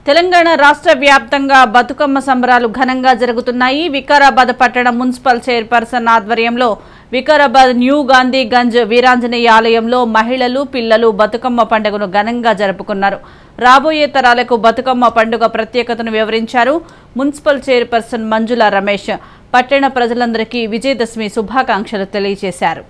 తెలంగాణ రాష్ట్ర వ్యాప్తంగా బతుకమ్మ సంబరాలు ఘనంగా జరుగుతున్నాయి. వికారాబాద్ పట్టణ మున్సిపల్ చైర్పర్సన్ ఆధ్వర్యంలో వికారాబాద్ న్యూ గాంధీగంజ్ వీరాంజనేయ ఆలయంలో మహిళలు, పిల్లలు బతుకమ్మ పండుగను ఘనంగా జరుపుకున్నారు. రాబోయే తరాలకు బతుకమ్మ పండుగ ప్రత్యేకతను వివరించారు మున్సిపల్ చైర్పర్సన్ మంజుల రమేష్. పట్టణ ప్రజలందరికీ విజయదశమి శుభాకాంక్షలు తెలియజేశారు.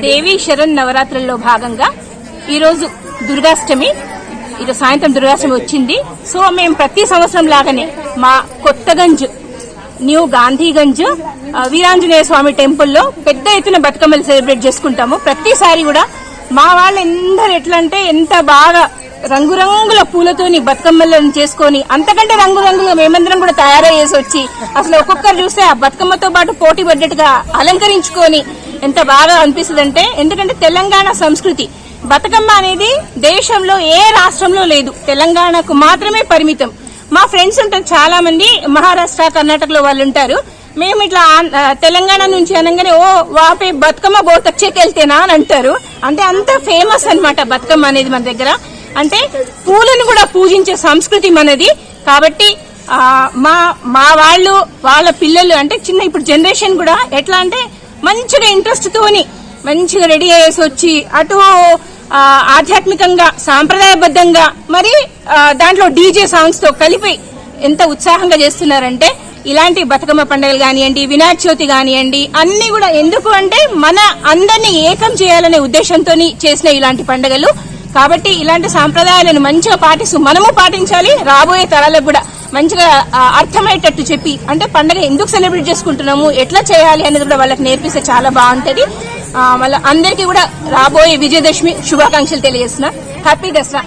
దేవి శరణ్ నవరాత్రుల్లో భాగంగా ఈరోజు దుర్గాష్టమి. ఈరోజు సాయంత్రం దుర్గాష్టమి వచ్చింది. సో మేము ప్రతి సంవత్సరం లాగానే మా కొత్తగంజ్ న్యూ గాంధీగంజ్ వీరాంజనేయ స్వామి టెంపుల్లో పెద్ద ఎత్తున బతుకమ్మలు సెలబ్రేట్ చేసుకుంటాము. ప్రతిసారి కూడా మా వాళ్ళందరూ ఎట్లా అంటే ఎంత బాగా రంగురంగుల పూలతోని బతుకమ్మలను చేసుకొని అంతకంటే రంగురంగులుగా మేమందరం కూడా తయారయ్యేసి వచ్చి అసలు ఒక్కొక్కరు చూస్తే ఆ బతుకమ్మతో పాటు పోటీ పడ్డట్టుగా అలంకరించుకొని ఎంత బాగా అనిపిస్తుంది అంటే, ఎందుకంటే తెలంగాణ సంస్కృతి బతుకమ్మ అనేది దేశంలో ఏ రాష్ట్రంలో లేదు, తెలంగాణకు మాత్రమే పరిమితం. మా ఫ్రెండ్స్ ఉంటారు చాలా మంది, మహారాష్ట్ర, కర్ణాటకలో వాళ్ళు ఉంటారు. మేము ఇట్లా తెలంగాణ నుంచి అనగానే ఓ వాపే బతుకమ్మ బోత్ అచ్చేకెళ్తేనా అని అంటారు. అంటే అంత ఫేమస్ అన్నమాట బతుకమ్మ అనేది మన దగ్గర. అంటే పూలను కూడా పూజించే సంస్కృతి మనది. కాబట్టి మా వాళ్ళు వాళ్ళ పిల్లలు అంటే చిన్న ఇప్పుడు జనరేషన్ కూడా ఎట్లా అంటే మంచిగా ఇంట్రెస్ట్ తోని మంచిగా రెడీ అయ్యేసి వచ్చి అటు ఆధ్యాత్మికంగా సాంప్రదాయబద్ధంగా మరి దాంట్లో డీజే సాంగ్స్ తో కలిపి ఎంత ఉత్సాహంగా చేస్తున్నారంటే, ఇలాంటి బతుకమ్మ పండుగలు కానివ్వండి, వినాయక చవితి కానివ్వండి, అన్ని కూడా ఎందుకు అంటే మన అందరినీ ఏకం చేయాలనే ఉద్దేశంతో చేసిన ఇలాంటి పండుగలు. కాబట్టి ఇలాంటి సాంప్రదాయాలను మంచిగా పాటిస్తూ మనము పాటించాలి. రాబోయే తరాలకు కూడా మంచిగా అర్థమయ్యేటట్టు చెప్పి అంటే పండుగ ఎందుకు సెలబ్రేట్ చేసుకుంటున్నాము, ఎట్లా చేయాలి అనేది కూడా వాళ్ళకి నేర్పిస్తే చాలా బాగుంటది. వాళ్ళ అందరికీ కూడా రాబోయే విజయదశమి శుభాకాంక్షలు తెలియజేస్తున్నా. హ్యాపీ దసరా.